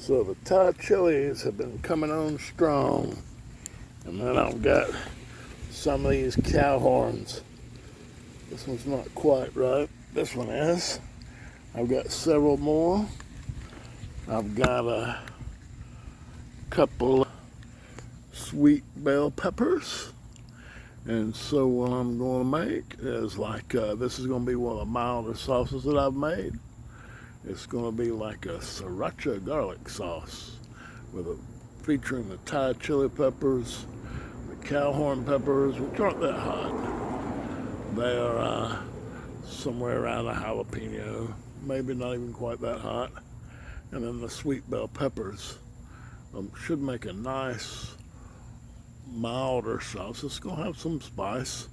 So the Thai chilies have been coming on strong. And then I've got some of these Cowhorns. This one's not quite right. This one is. I've got several more. I've got a couple of sweet bell peppers. And so what I'm going to make is like, this is going to be one of the milder sauces that I've made. It's going to be like a Sir-Achia garlic sauce featuring the Thai chili peppers, the Cowhorn peppers, which aren't that hot. They are somewhere around a jalapeno, maybe not even quite that hot. And then the sweet bell peppers should make a nice milder sauce. It's going to have some spice,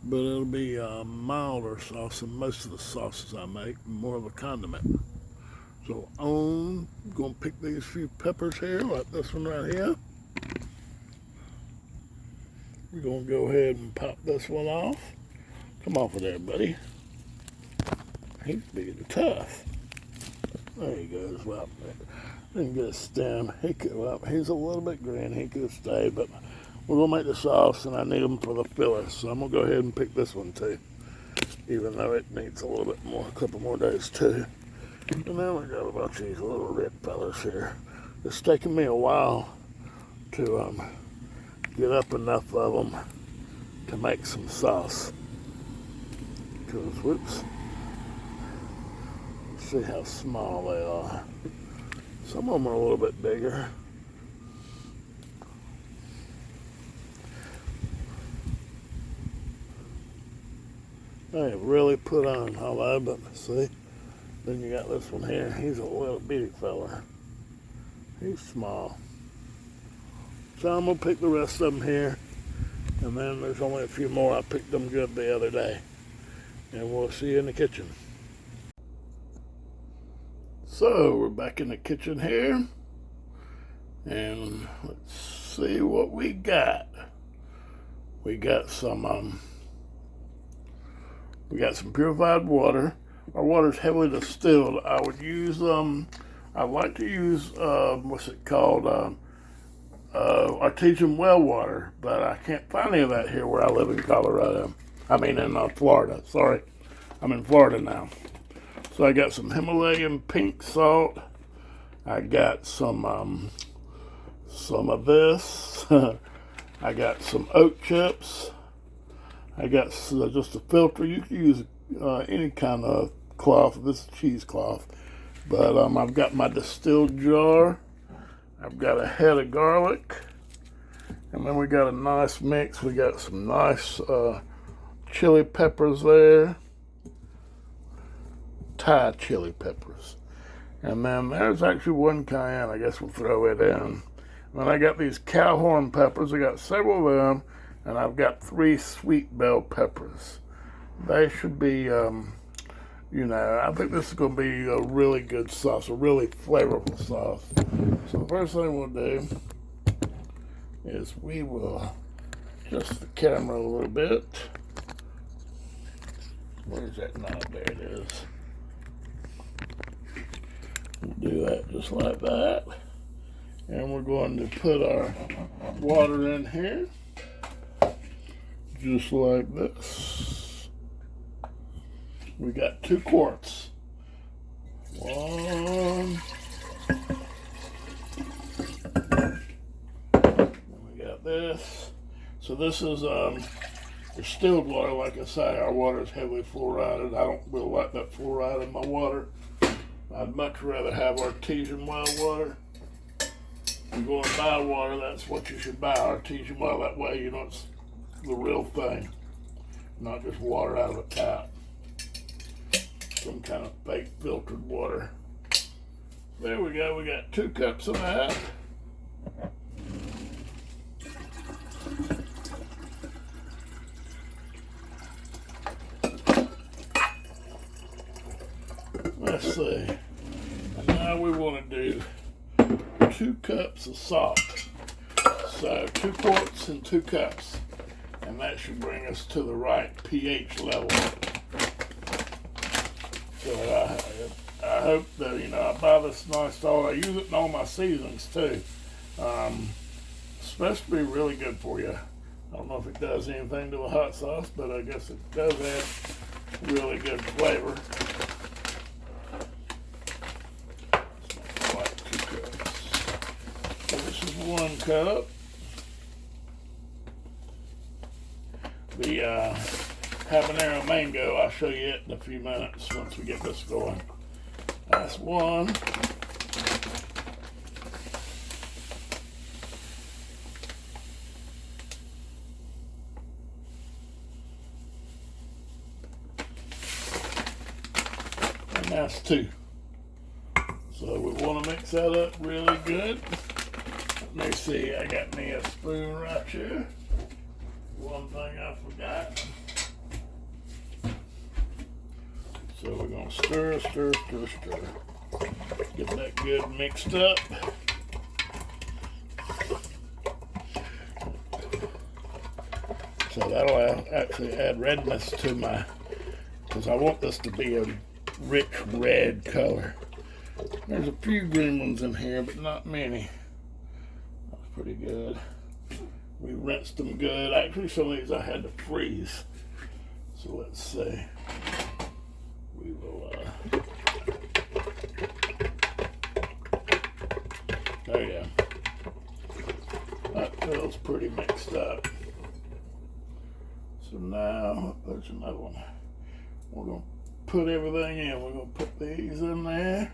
but it'll be a milder sauce than most of the sauces I make, more of a condiment. So I'm going to pick these few peppers here, like this one right here. We're going to go ahead and pop this one off. Come off of there, buddy. He's big and tough. There he goes. Well, didn't get a stem. He's a little bit green. He could have stayed, but we're going to make the sauce, and I need them for the filler. So I'm going to go ahead and pick this one, too, even though it needs a little bit more, a couple more days, too. And then we got a bunch of these little red fellas here. It's taken me a while to get up enough of them to make some sauce. Because, whoops, see how small they are. Some of them are a little bit bigger. They have really put on all that, but see, then you got this one here. He's a little bitty fella. He's small. So I'm gonna pick the rest of them here, and then there's only a few more. I picked them good the other day, and we'll see you in the kitchen. So we're back in the kitchen here, and let's see what we got. We got some purified water. Our water's heavily distilled. I would use I like to use what's it called? Artesian well water, but I can't find any of that here where I live in Colorado. I mean in Florida. Sorry, I'm in Florida now. So I got some Himalayan pink salt. I got some of this. I got some oat chips. I got just a filter. You can use any kind of cloth. This is cheesecloth. But I've got my distilled jar. I've got a head of garlic. And then we got a nice mix. We got some nice chili peppers there. Thai chili peppers. And then there's actually one cayenne. I guess we'll throw it in. And then I got these Cowhorn peppers. I got several of them. And I've got 3 sweet bell peppers. They should be, I think this is going to be a really good sauce, a really flavorful sauce. So the first thing we'll do is we will adjust the camera a little bit. Where's that knob? There it is. We'll do that just like that. And we're going to put our water in here. Just like this. We got 2 quarts. One. And we got this. So this is distilled water. Like I say, our water is heavily fluoridated. I don't really like that fluoride in my water. I'd much rather have artesian well water. If you're going to buy water, that's what you should buy, artesian well. That way you know it's the real thing, not just water out of a tap, some kind of fake filtered water. There we go. We got 2 cups of that. Let's see. And now we want to do 2 cups of salt. So 2 quarts and 2 cups. And that should bring us to the right pH level. So I hope that, I buy this nice salt. I use it in all my seasonings too. It's supposed to be really good for you. I don't know if it does anything to a hot sauce, but I guess it does add really good flavor. It's not quite 2 cups. So this is 1 cup. The habanero mango, I'll show you it in a few minutes once we get this going. That's 1. And that's 2. So we want to mix that up really good. Let me see, I got me a spoon right here. One thing I forgot. So we're going to stir. Get that good mixed up. So that'll actually add redness to because I want this to be a rich red color. There's a few green ones in here, but not many. That's pretty good. We rinsed them good. Actually, some of these I had to freeze. So let's see. We will, oh yeah. That feels pretty mixed up. So now, there's another one. We're going to put everything in. We're going to put these in there.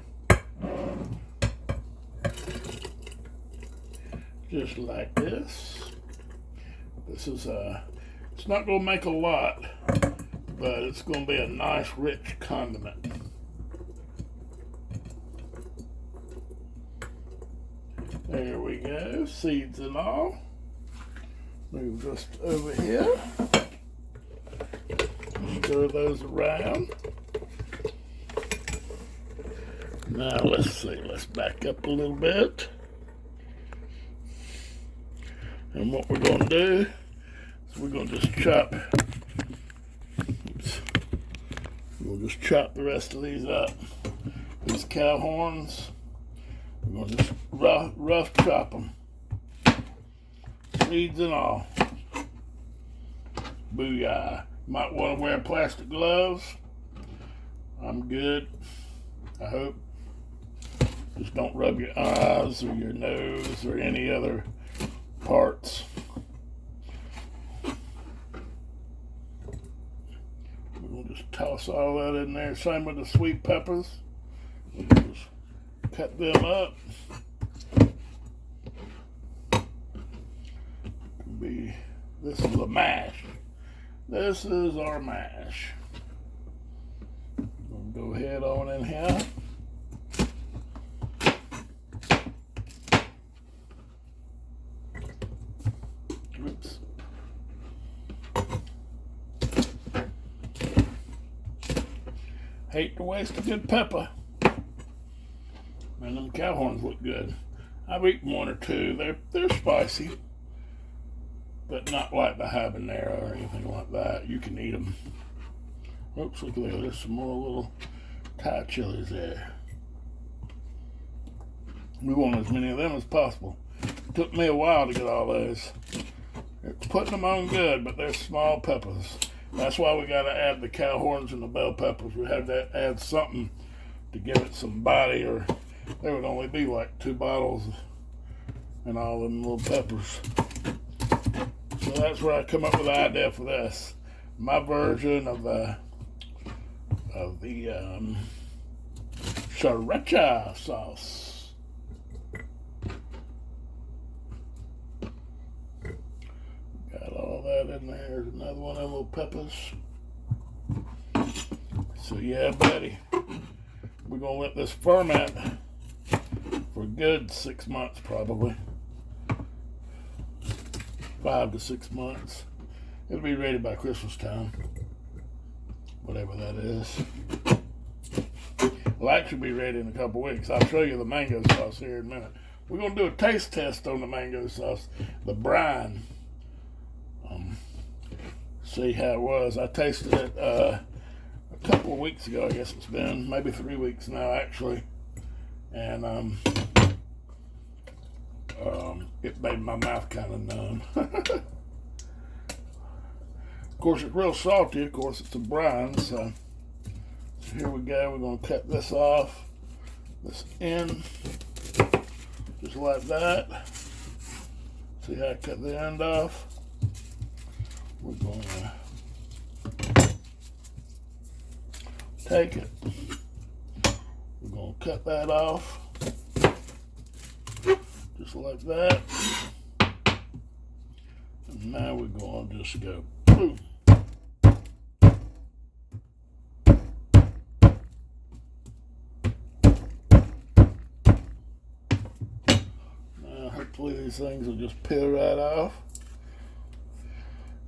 Just like this. This is it's not going to make a lot, but it's going to be a nice rich condiment. There we go, seeds and all. Move just over here. Stir those around. Now let's see, let's back up a little bit. And what we're going to do is we're going to just chop. Oops. We'll just chop the rest of these up. These Cowhorns, we're going to just rough chop them. Seeds and all. Booyah. Might want to wear plastic gloves. I'm good, I hope. Just don't rub your eyes or your nose or any other parts. We'll just toss all that in there. Same with the sweet peppers. We'll just cut them up. This is a mash. This is our mash. We'll go ahead on in here. Oops. Hate to waste a good pepper. And them Cowhorns look good. I've eaten 1 or 2. They're spicy, but not like the habanero or anything like that. You can eat them. Oops, look at that. There's some more little Thai chilies there. We want as many of them as possible. It took me a while to get all those. It's putting them on good, but they're small peppers. That's why we got to add the Cowhorns and the bell peppers. We have to add something to give it some body, or there would only be like 2 bottles and all them little peppers. So that's where I come up with the idea for this. My version of the Sir-Achia sauce. Got all that in there. There's another one of them little peppers. So yeah, buddy, we're gonna let this ferment for a good 6 months, probably 5 to 6 months. It'll be ready by Christmas time, whatever that is. It'll actually be ready in a couple weeks. I'll show you the mango sauce here in a minute. We're gonna do a taste test on the mango sauce, the brine. See how it was. I tasted it a couple 4 weeks ago, I guess it's been, maybe 3 weeks now actually, and it made my mouth kind of numb. Of course, it's real salty. Of course, it's a brine, so here we go. We're going to cut this off, this end, just like that. See how I cut the end off? We're going to take it. We're going to cut that off, just like that. And now we're going to just go boom. Now hopefully these things will just peel right off.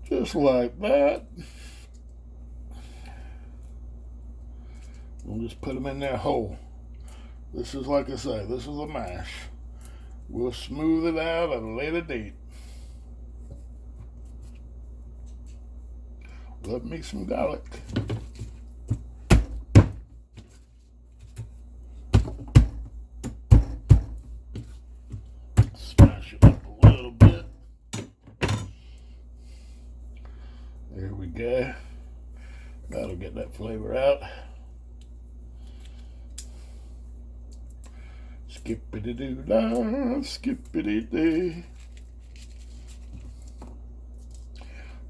Just like that. We'll just put them in there whole. This is, like I say, this is a mash. We'll smooth it out at a later date. Love me some garlic. Smash it up a little bit. There we go. That'll get that flavor out. Skippity-doo-dah, skippity-dee.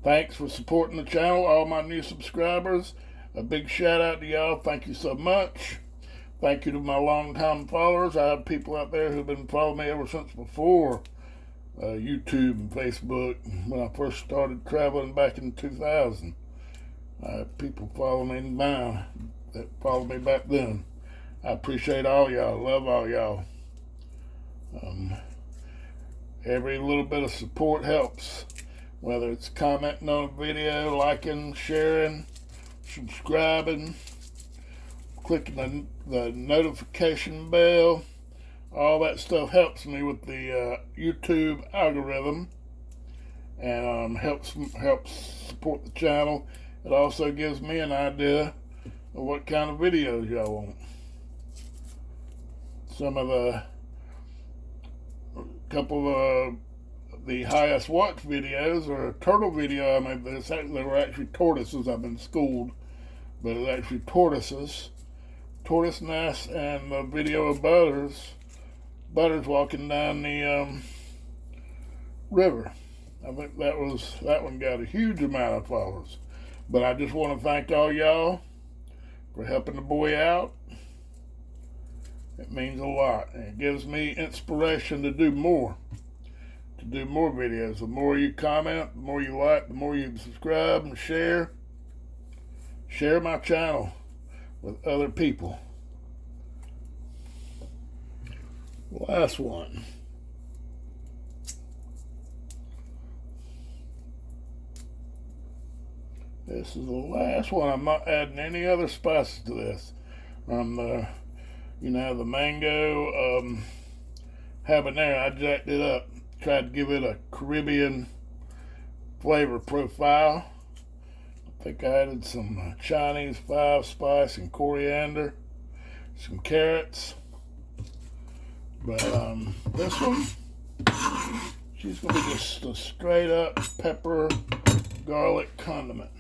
Thanks for supporting the channel, all my new subscribers. A big shout out to y'all. Thank you so much. Thank you to my longtime followers. I have people out there who've been following me ever since before YouTube and Facebook. When I first started traveling back in 2000. I have people follow me now that followed me back then. I appreciate all y'all. Love all y'all. Every little bit of support helps. Whether it's commenting on a video, liking, sharing, subscribing, clicking the notification bell. All that stuff helps me with the YouTube algorithm, and helps support the channel. It also gives me an idea of what kind of videos y'all want. Couple of the highest watch videos are a turtle video I made. They were actually tortoises. I've been schooled, but it's actually tortoises, tortoise nests, and the video of Butters walking down the river. I think that one got a huge amount of followers. But I just want to thank all y'all for helping the boy out. It means a lot, and it gives me inspiration to do more videos. The more you comment, the more you like, the more you subscribe and share my channel with other people. Last one. This is the last one. I'm not adding any other spices to this. The Mango Habanero, I jacked it up. Tried to give it a Caribbean flavor profile. I think I added some Chinese 5-spice and coriander, some carrots. But this one, she's going to be just a straight up pepper, garlic condiment.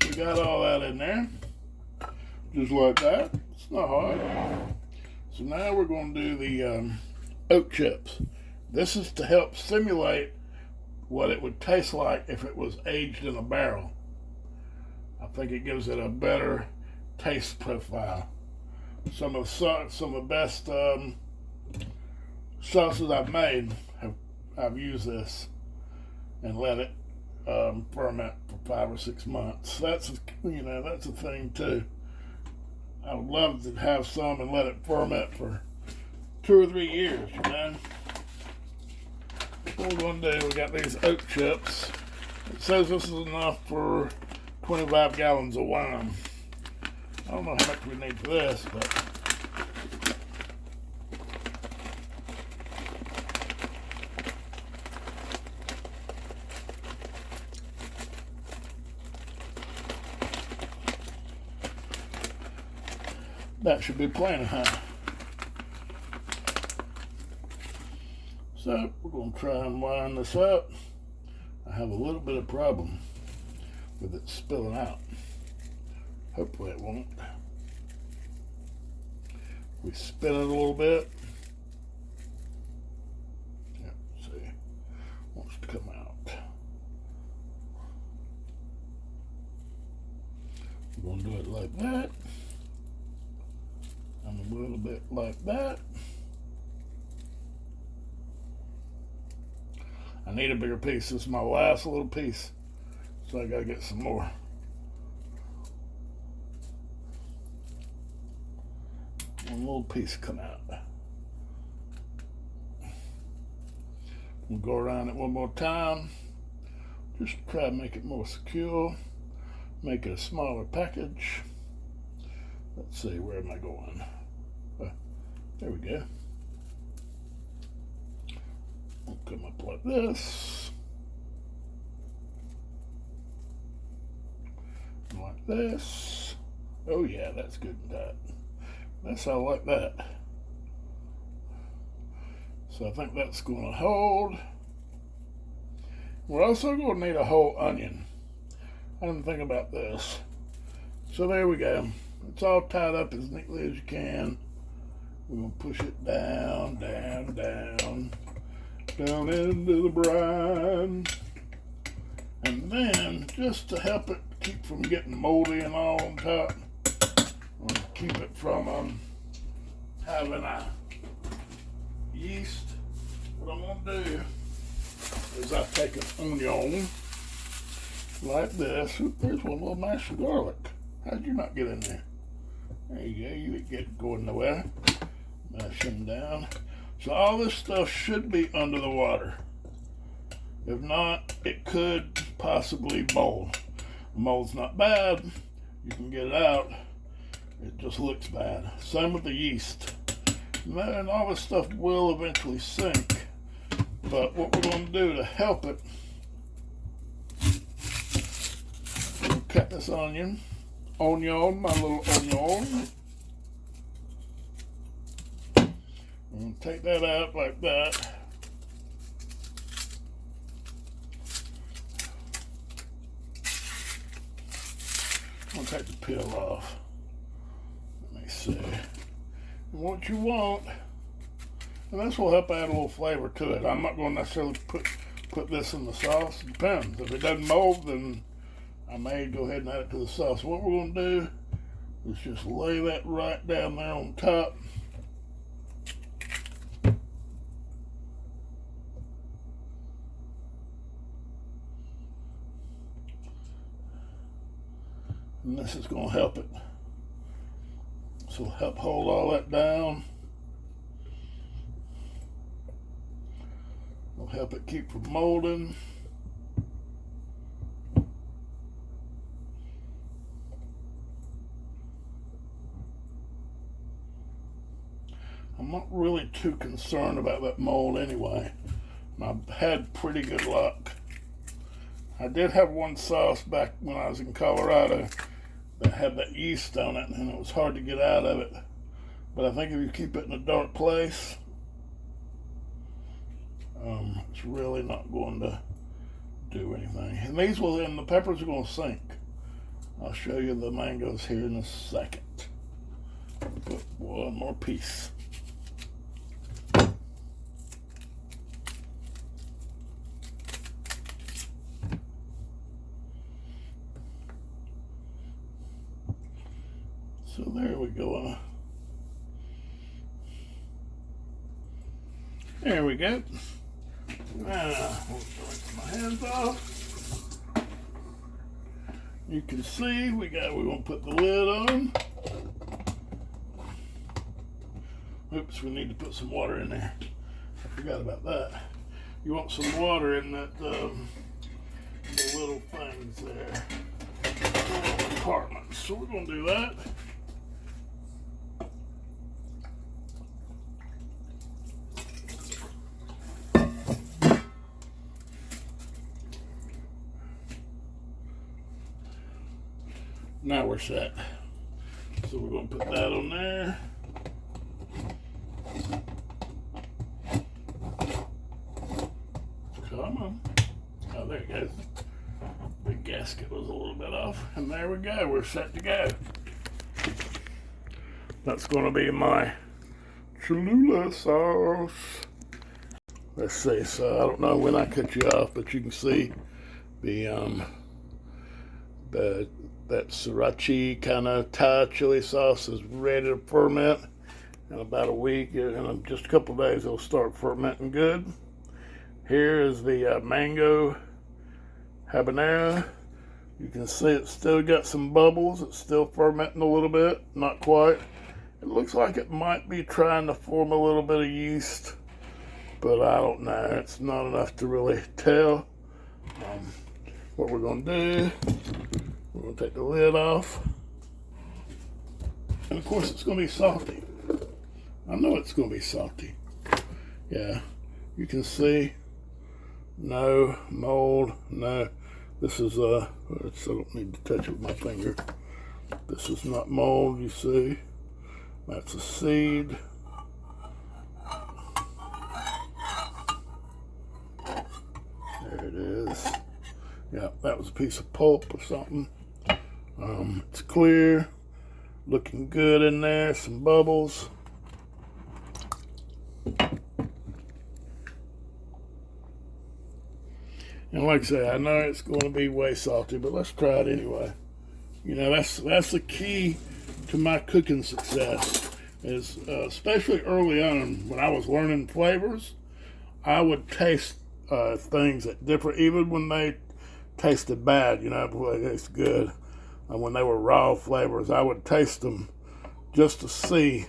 So we got all that in there, just like that. It's not hard. So now we're going to do the oat chips. This is to help simulate what it would taste like if it was aged in a barrel. I think it gives it a better taste profile. Some of the best sauces I've made, I've used this and let it ferment for 5 or 6 months. That's a thing too. I would love to have some and let it ferment for 2 or 3 years, What we're going to do, we got these oat chips. It says this is enough for 25 gallons of wine. I don't know how much we need for this, but That should be plenty, huh? So we're going to try and wind this up. I have a little bit of problem with it spilling out. Hopefully it won't. We spin it a little bit. Yep, see, wants to come out. We're going to do it like that, and a little bit like that. I need a bigger piece. This is my last little piece, so I gotta get some more. One little piece come out. We'll go around it one more time. Just try to make it more secure. Make it a smaller package. Let's see, where am I going? There we go. We'll come up like this. Like this. Oh yeah, that's good and tight. That's how I like that. So I think that's going to hold. We're also going to need a whole onion. I didn't think about this. So there we go. It's all tied up as neatly as you can. We're going to push it down, down, down, down into the brine. And then, just to help it keep from getting moldy and all on top, and keep it from having a yeast, what I'm going to do is I take an onion like this. Oop, there's one little mash of garlic. How'd you not get in there? There you go. You get going nowhere. Mash them down. So all this stuff should be under the water. If not, it could possibly mold. The mold's not bad. You can get it out. It just looks bad. Same with the yeast. And all this stuff will eventually sink. But what we're going to do to help it, we'll cut this onion, my little onion. I'm going to take that out like that. I'm going to take the peel off. Let me see. And what you want, and this will help add a little flavor to it. I'm not going to necessarily put this in the sauce. It depends. If it doesn't mold, then I may go ahead and add it to the sauce. What we're going to do is just lay that right down there on top. And this is going to help it. This will help hold all that down. It'll help it keep from molding. I'm not really too concerned about that mold anyway. I've had pretty good luck. I did have one sauce back when I was in Colorado that had that yeast on it, and it was hard to get out of it. But I think if you keep it in a dark place, it's really not going to do anything. And the peppers are going to sink. I'll show you the mangoes here in a second. Put one more piece. So there we go. There we go. Now, we'll rinse my hands off. You can see we won't put the lid on. Oops, we need to put some water in there. I forgot about that. You want some water in that the little things there. Little compartments. So we're gonna do that. Now we're set. So we're going to put that on there. Come on. Oh, there it goes. The gasket was a little bit off. And there we go. We're set to go. That's going to be my Cholula sauce. Let's see. So I don't know when I cut you off, but you can see that Sir-Achia kind of Thai chili sauce is ready to ferment. In about a week, in just a couple of days, it'll start fermenting good. Here is the Mango Habanero. You can see it's still got some bubbles. It's still fermenting a little bit, not quite. It looks like it might be trying to form a little bit of yeast, but I don't know. It's not enough to really tell. What we're going to do, we're going to take the lid off. And of course, it's going to be salty. I know it's going to be salty. Yeah, you can see no mold, no. This is, I don't need to touch it with my finger. This is not mold, you see. That's a seed. There it is. Yeah, that was a piece of pulp or something. It's clear, looking good in there, some bubbles. And like I say, I know it's going to be way salty, but let's try it anyway. You know, that's the key to my cooking success. Is especially early on when I was learning flavors, I would taste things at different, even when they tasted bad. You know, boy, they taste good. And when they were raw flavors, I would taste them just to see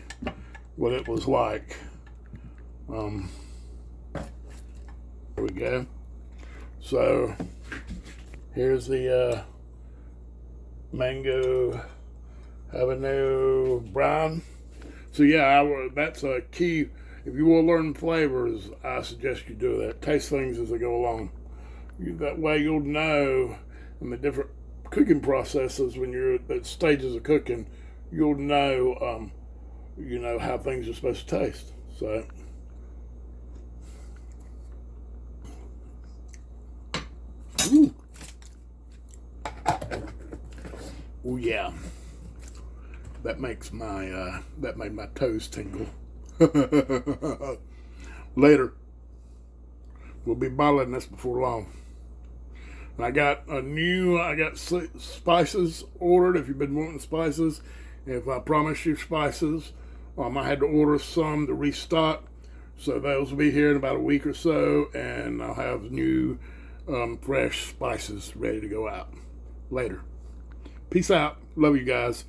what it was like. There we go. So here's the Mango Habanero brine. So yeah, that's a key. If you want to learn flavors, I suggest you do that. Taste things as they go along. That way you'll know in the different cooking processes when you're at stages of cooking, you'll know, you know, how things are supposed to taste. So. Ooh. Oh yeah, that makes my that made my toes tingle. Later, we'll be bottling this before long. And I got spices ordered. If you've been wanting spices, if I promised you spices, I had to order some to restock. So those will be here in about a week or so, and I'll have new fresh spices ready to go out later. Peace out. Love you guys.